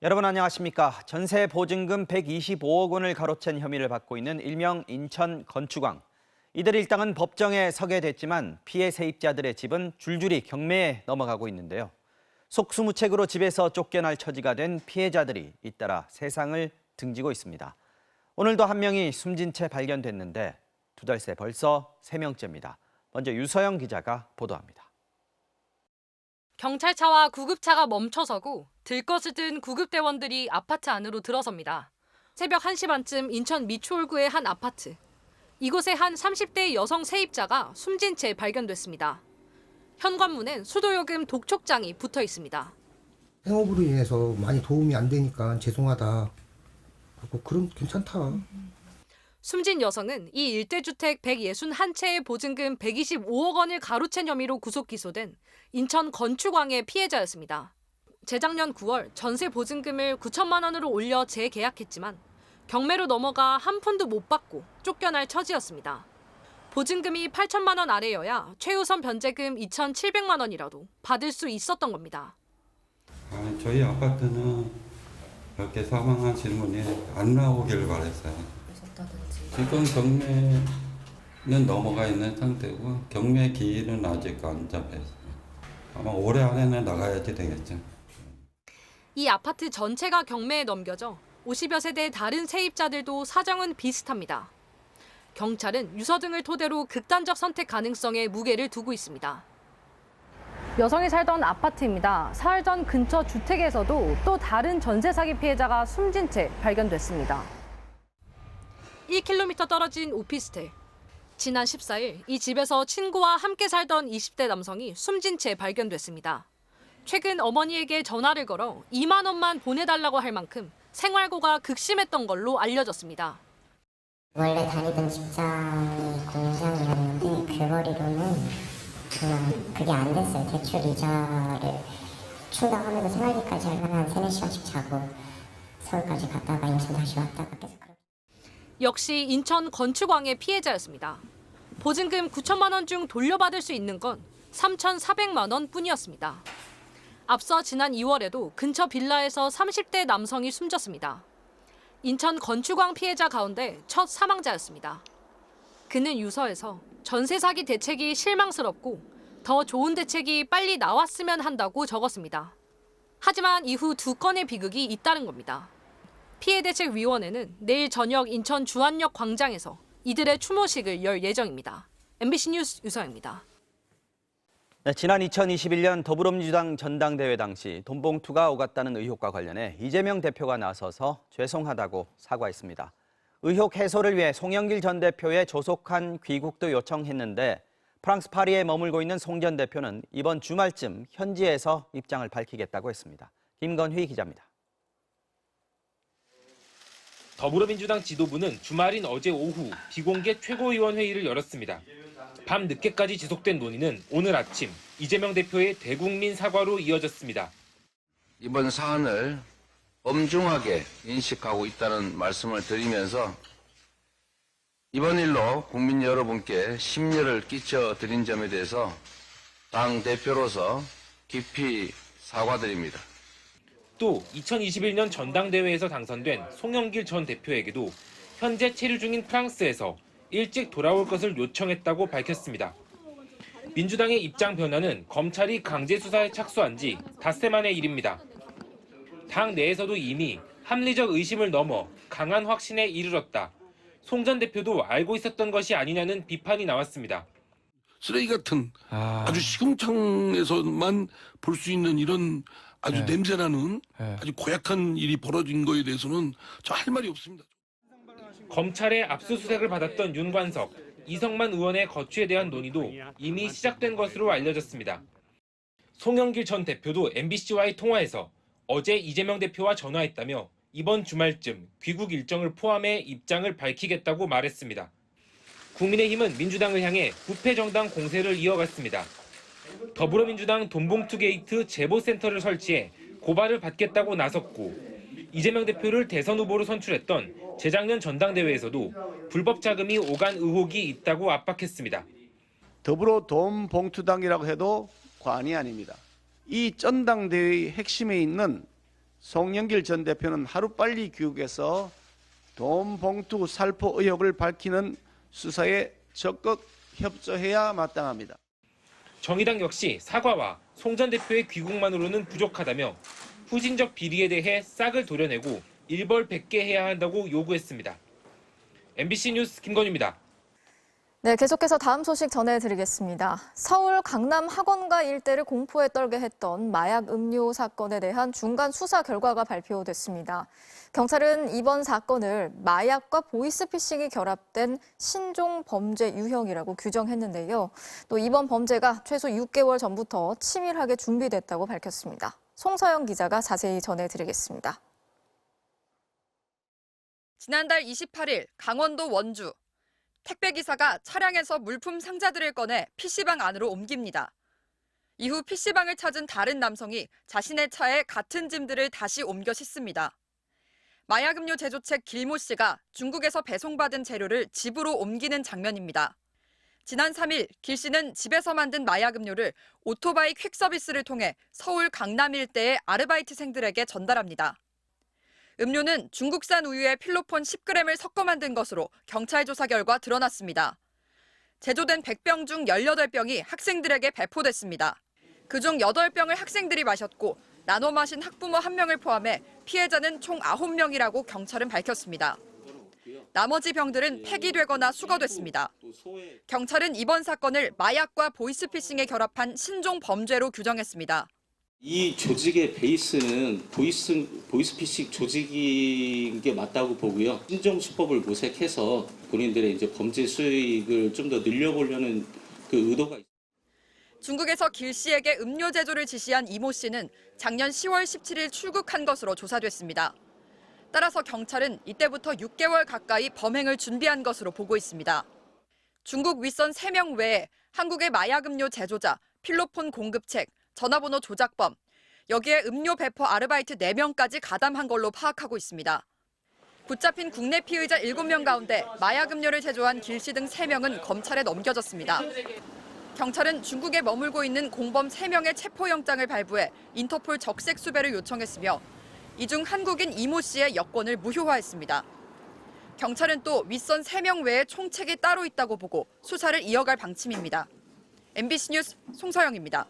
여러분 안녕하십니까? 전세 보증금 125억 원을 가로챈 혐의를 받고 있는 일명 인천 건축왕. 이들 일당은 법정에 서게 됐지만 피해 세입자들의 집은 줄줄이 경매에 넘어가고 있는데요. 속수무책으로 집에서 쫓겨날 처지가 된 피해자들이 잇따라 세상을 등지고 있습니다. 오늘도 한 명이 숨진 채 발견됐는데 두 달 새 벌써 3명째입니다. 먼저 유서영 기자가 보도합니다. 경찰차와 구급차가 멈춰서고 들것을 든 구급대원들이 아파트 안으로 들어섭니다. 새벽 1시 반쯤 인천 미추홀구의 한 아파트. 이곳에 한 30대 여성 세입자가 숨진 채 발견됐습니다. 현관문엔 수도요금 독촉장이 붙어 있습니다. 생업으로 인해서 많이 도움이 안 되니까 죄송하다. 그럼 괜찮다. 숨진 여성은 이 일대주택 161채의 보증금 125억 원을 가로챈 혐의로 구속 기소된 인천 건축왕의 피해자였습니다. 재작년 9월 전세 보증금을 9천만 원으로 올려 재계약했지만 경매로 넘어가 한 푼도 못 받고 쫓겨날 처지였습니다. 보증금이 8천만 원 아래여야 최우선 변제금 2,700만 원이라도 받을 수 있었던 겁니다. 저희 아파트는 이렇게 사망하시는 분이 안 나오길 바랬어요. 지금 경매는 넘어가 있는 상태고 경매 기일은 아직 안 잡혔어요. 아마 올해 안에는 나가야지 되겠죠. 이 아파트 전체가 경매에 넘겨져 50여 세대 다른 세입자들도 사정은 비슷합니다. 경찰은 유서 등을 토대로 극단적 선택 가능성에 무게를 두고 있습니다. 여성이 살던 아파트입니다. 사흘 전 근처 주택에서도 또 다른 전세 사기 피해자가 숨진 채 발견됐습니다. 1km 떨어진 오피스텔. 지난 14일 이 집에서 친구와 함께 살던 20대 남성이 숨진 채 발견됐습니다. 최근 어머니에게 전화를 걸어 2만 원만 보내달라고 할 만큼 생활고가 극심했던 걸로 알려졌습니다. 원래 다니던 직장이 공장이었는데 그 거리로는 그게 안 됐어요. 대출 이자를 충당하면서 생활비까지 하려면 한 3-4시간씩 자고 서울까지 갔다가 인천 다시 왔다가 계속 그렇게. 역시 인천 건축왕의 피해자였습니다. 보증금 9천만 원 중 돌려받을 수 있는 건 3,400만 원 뿐이었습니다. 앞서 지난 2월에도 근처 빌라에서 30대 남성이 숨졌습니다. 인천 건축왕 피해자 가운데 첫 사망자였습니다. 그는 유서에서 전세 사기 대책이 실망스럽고 더 좋은 대책이 빨리 나왔으면 한다고 적었습니다. 하지만 이후 2건의 비극이 잇따른 겁니다. 피해대책위원회는 내일 저녁 인천 주안역 광장에서 이들의 추모식을 열 예정입니다. MBC 뉴스 유서영입니다. 네, 지난 2021년 더불어민주당 전당대회 당시 돈봉투가 오갔다는 의혹과 관련해 이재명 대표가 나서서 죄송하다고 사과했습니다. 의혹 해소를 위해 송영길 전 대표의 조속한 귀국도 요청했는데 프랑스 파리에 머물고 있는 송 전 대표는 이번 주말쯤 현지에서 입장을 밝히겠다고 했습니다. 김건휘 기자입니다. 더불어민주당 지도부는 주말인 어제 오후 비공개 최고위원회의를 열었습니다. 밤 늦게까지 지속된 논의는 오늘 아침 이재명 대표의 대국민 사과로 이어졌습니다. 이번 사안을 엄중하게 인식하고 있다는 말씀을 드리면서 이번 일로 국민 여러분께 심려를 끼쳐드린 점에 대해서 당 대표로서 깊이 사과드립니다. 또 2021년 전당대회에서 당선된 송영길 전 대표에게도 현재 체류 중인 프랑스에서 일찍 돌아올 것을 요청했다고 밝혔습니다. 민주당의 입장 변화는 검찰이 강제 수사에 착수한 지 닷새 만의 일입니다. 당 내에서도 이미 합리적 의심을 넘어 강한 확신에 이르렀다. 송 전 대표도 알고 있었던 것이 아니냐는 비판이 나왔습니다. 쓰레기 같은 아주 시궁창에서만 볼 수 있는 이런 아주 냄새나는 아주 고약한 일이 벌어진 거에 대해서는 저 할 말이 없습니다. 검찰의 압수수색을 받았던 윤관석, 이성만 의원의 거취에 대한 논의도 이미 시작된 것으로 알려졌습니다. 송영길 전 대표도 MBC와의 통화에서 어제 이재명 대표와 전화했다며 이번 주말쯤 귀국 일정을 포함해 입장을 밝히겠다고 말했습니다. 국민의힘은 민주당을 향해 부패정당 공세를 이어갔습니다. 더불어민주당 돈봉투 게이트 제보센터를 설치해 고발을 받겠다고 나섰고 이재명 대표를 대선 후보로 선출했던 재작년 전당대회에서도 불법 자금이 오간 의혹이 있다고 압박했습니다. 더불어 돈봉투당이라고 해도 과언이 아닙니다. 이 전당대회의 핵심에 있는 송영길 전 대표는 하루빨리 귀국해서 돈 봉투 살포 의혹을 밝히는 수사에 적극 협조해야 마땅합니다. 정의당 역시 사과와 송 전 대표의 귀국만으로는 부족하다며 후진적 비리에 대해 싹을 도려내고 일벌백계 해야 한다고 요구했습니다. MBC 뉴스 김건유입니다. 네, 계속해서 다음 소식 전해드리겠습니다. 서울 강남 학원가 일대를 공포에 떨게 했던 마약 음료 사건에 대한 중간 수사 결과가 발표됐습니다. 경찰은 이번 사건을 마약과 보이스피싱이 결합된 신종 범죄 유형이라고 규정했는데요. 또 이번 범죄가 최소 6개월 전부터 치밀하게 준비됐다고 밝혔습니다. 송서영 기자가 자세히 전해드리겠습니다. 지난달 28일 강원도 원주. 택배기사가 차량에서 물품 상자들을 꺼내 PC방 안으로 옮깁니다. 이후 PC방을 찾은 다른 남성이 자신의 차에 같은 짐들을 다시 옮겨 싣습니다. 마약음료 제조체 길모 씨가 중국에서 배송받은 재료를 집으로 옮기는 장면입니다. 지난 3일 길 씨는 집에서 만든 마약음료를 오토바이 퀵서비스를 통해 서울 강남 일대의 아르바이트생들에게 전달합니다. 음료는 중국산 우유에 필로폰 10g을 섞어 만든 것으로 경찰 조사 결과 드러났습니다. 제조된 100병 중 18병이 학생들에게 배포됐습니다. 그중 8병을 학생들이 마셨고 나눠 마신 학부모 1명을 포함해 피해자는 총 9명이라고 경찰은 밝혔습니다. 나머지 병들은 폐기되거나 수거됐습니다. 경찰은 이번 사건을 마약과 보이스피싱에 결합한 신종 범죄로 규정했습니다. 이 조직의 베이스는 보이스피싱 조직인 게 맞다고 보고요. 신종 수법을 모색해서 본인들의 이제 범죄 수익을 좀 더 늘려보려는 그 의도가 있습니다. 중국에서 길 씨에게 음료 제조를 지시한 이모 씨는 작년 10월 17일 출국한 것으로 조사됐습니다. 따라서 경찰은 이때부터 6개월 가까이 범행을 준비한 것으로 보고 있습니다. 중국 윗선 3명 외에 한국의 마약음료 제조자, 필로폰 공급책, 전화번호 조작범, 여기에 음료 배포 아르바이트 4명까지 가담한 걸로 파악하고 있습니다. 붙잡힌 국내 피의자 7명 가운데 마약음료를 제조한 길 씨 등 3명은 검찰에 넘겨졌습니다. 경찰은 중국에 머물고 있는 공범 3명의 체포영장을 발부해 인터폴 적색 수배를 요청했으며 이 중 한국인 이모 씨의 여권을 무효화했습니다. 경찰은 또 윗선 3명 외에 총책이 따로 있다고 보고 수사를 이어갈 방침입니다. MBC 뉴스 송서영입니다.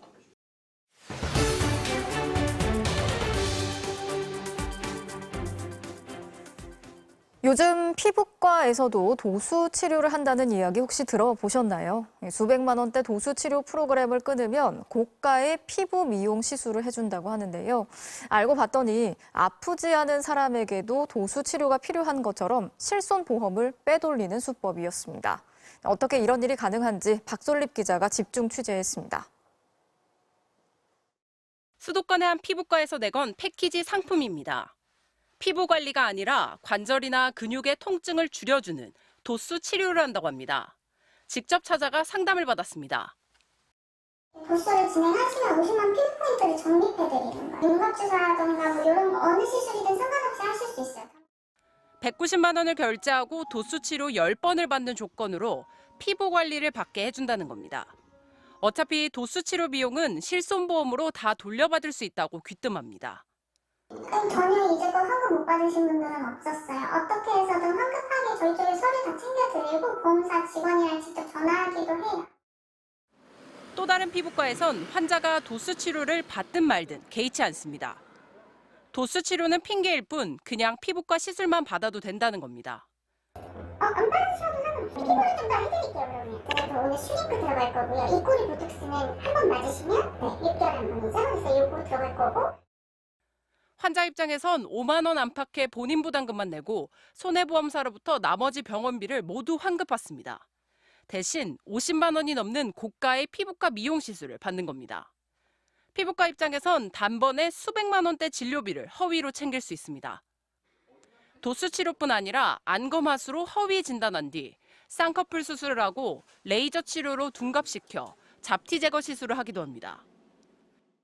요즘 피부과에서도 도수 치료를 한다는 이야기 혹시 들어보셨나요? 수백만 원대 도수 치료 프로그램을 끊으면 고가의 피부 미용 시술을 해준다고 하는데요. 알고 봤더니 아프지 않은 사람에게도 도수 치료가 필요한 것처럼 실손보험을 빼돌리는 수법이었습니다. 어떻게 이런 일이 가능한지 박솔립 기자가 집중 취재했습니다. 수도권의 한 피부과에서 내건 패키지 상품입니다. 피부 관리가 아니라 관절이나 근육의 통증을 줄여주는 도수 치료를 한다고 합니다. 직접 찾아가 상담을 받았습니다. 도수를 진행하시면 50만 피부 포인트를 적립해드리는 거예요. 윤곽주사라던가 뭐 이런 거 어느 시술이든 상관없이 하실 수 있어요. 190만 원을 결제하고 도수 치료 10번을 받는 조건으로 피부 관리를 받게 해준다는 겁니다. 어차피 도수 치료 비용은 실손보험으로 다 돌려받을 수 있다고 귀뜸합니다. 전혀 이제껏 환급 못 받으신 분들은 없었어요. 어떻게 해서든 환급하게 저희 쪽에 서류 다 챙겨드리고 보험사 직원이랑 직접 전화하기도 해요. 또 다른 피부과에선 환자가 도수 치료를 받든 말든 개의치 않습니다. 도수 치료는 핑계일 뿐 그냥 피부과 시술만 받아도 된다는 겁니다. 안 받으셔도 상관없어요. 피부를 좀 더 해드릴게요, 그러면. 그래서 오늘 슈링크 들어갈 거고요. 입꼬리 보톡스는 한 번 맞으시면 6개월 한 번이죠. 그래서 이거 들어갈 거고. 환자 입장에선 5만 원 안팎의 본인 부담금만 내고 손해보험사로부터 나머지 병원비를 모두 환급받습니다. 대신 50만 원이 넘는 고가의 피부과 미용 시술을 받는 겁니다. 피부과 입장에선 단번에 수백만 원대 진료비를 허위로 챙길 수 있습니다. 도수 치료뿐 아니라 안검하수로 허위 진단한 뒤 쌍꺼풀 수술을 하고 레이저 치료로 둔갑시켜 잡티 제거 시술을 하기도 합니다.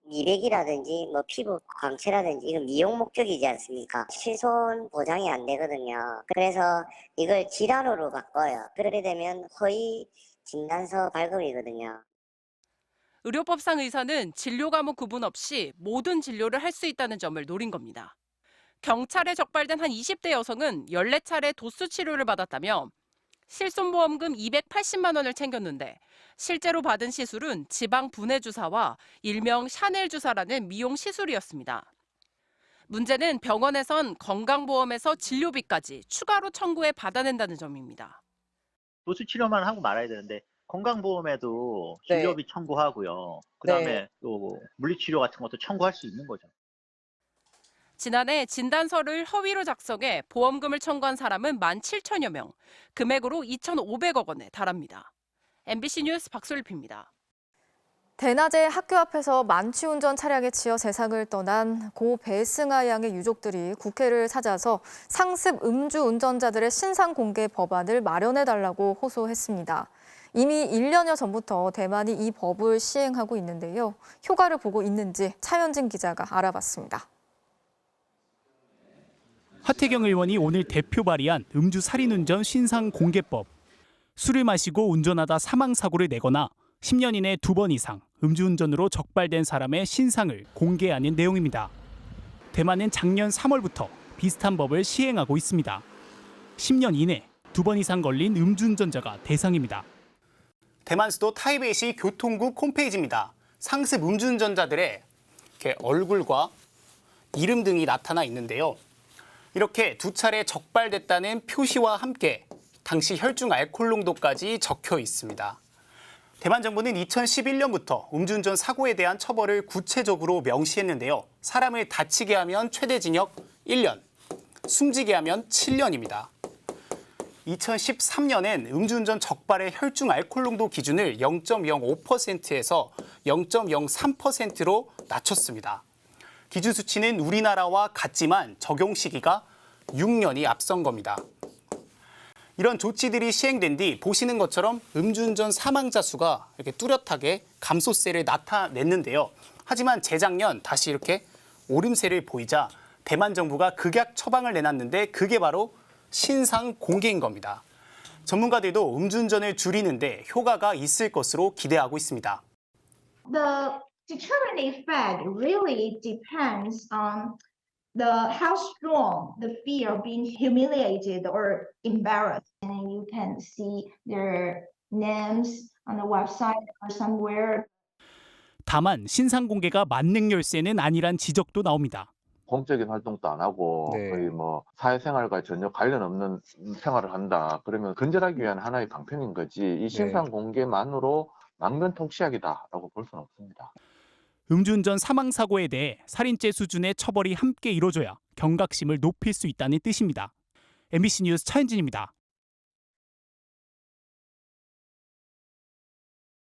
미백이라든지 뭐 피부 광채라든지 이건 미용 목적이지 않습니까? 실손 보장이 안 되거든요. 그래서 이걸 질환으로 바꿔요. 그렇게 되면 허위 진단서 발급이거든요. 의료법상 의사는 진료 과목 구분 없이 모든 진료를 할 수 있다는 점을 노린 겁니다. 경찰에 적발된 한 20대 여성은 14차례 도수 치료를 받았다며 실손보험금 280만 원을 챙겼는데 실제로 받은 시술은 지방 분해 주사와 일명 샤넬 주사라는 미용 시술이었습니다. 문제는 병원에선 건강보험에서 진료비까지 추가로 청구해 받아낸다는 점입니다. 도수 치료만 하고 말아야 되는데 건강보험에도 진료비 청구하고요. 그다음에 또 물리치료 같은 것도 청구할 수 있는 거죠. 지난해 진단서를 허위로 작성해 보험금을 청구한 사람은 17,000여 명, 금액으로 2,500억 원에 달합니다. MBC 뉴스 박솔필입니다. 대낮에 학교 앞에서 만취운전 차량에 치여 세상을 떠난 고 배승아 양의 유족들이 국회를 찾아서 상습 음주 운전자들의 신상 공개 법안을 마련해달라고 호소했습니다. 이미 1년여 전부터 대만이 이 법을 시행하고 있는데요. 효과를 보고 있는지 차현진 기자가 알아봤습니다. 하태경 의원이 오늘 대표 발의한 음주 살인운전 신상 공개법. 술을 마시고 운전하다 사망사고를 내거나 10년 이내 2번 이상 음주운전으로 적발된 사람의 신상을 공개하는 내용입니다. 대만은 작년 3월부터 비슷한 법을 시행하고 있습니다. 10년 이내 2번 이상 걸린 음주운전자가 대상입니다. 대만 수도 타이베이시 교통국 홈페이지입니다. 상습 음주운전자들의 이렇게 얼굴과 이름 등이 나타나 있는데요. 이렇게 2차례 적발됐다는 표시와 함께 당시 혈중 알코올 농도까지 적혀 있습니다. 대만 정부는 2011년부터 음주운전 사고에 대한 처벌을 구체적으로 명시했는데요. 사람을 다치게 하면 최대 징역 1년, 숨지게 하면 7년입니다. 2013년엔 음주운전 적발의 혈중 알코올 농도 기준을 0.05%에서 0.03%로 낮췄습니다. 기준 수치는 우리나라와 같지만 적용 시기가 6년이 앞선 겁니다. 이런 조치들이 시행된 뒤 보시는 것처럼 음주운전 사망자 수가 이렇게 뚜렷하게 감소세를 나타냈는데요. 하지만 재작년 다시 이렇게 오름세를 보이자 대만 정부가 극약 처방을 내놨는데 그게 바로 신상 공개인 겁니다. 전문가들도 음주운전을 줄이는데 효과가 있을 것으로 기대하고 있습니다. Deterrent effect really depends on how strong the fear of being humiliated or embarrassed. And you can see their names on the website or somewhere. 다만 신상 공개가 만능 열쇠는 아니란 지적도 나옵니다. 공적인 활동도 안 하고 거의 뭐 사회생활과 전혀 관련 없는 생활을 한다. 그러면 근절하기 위한 하나의 방편인 거지. 이 신상 공개만으로 만면통치약이다라고 볼 수는 없습니다. 음주운전 사망사고에 대해 살인죄 수준의 처벌이 함께 이뤄져야 경각심을 높일 수 있다는 뜻입니다. MBC 뉴스 차현진입니다.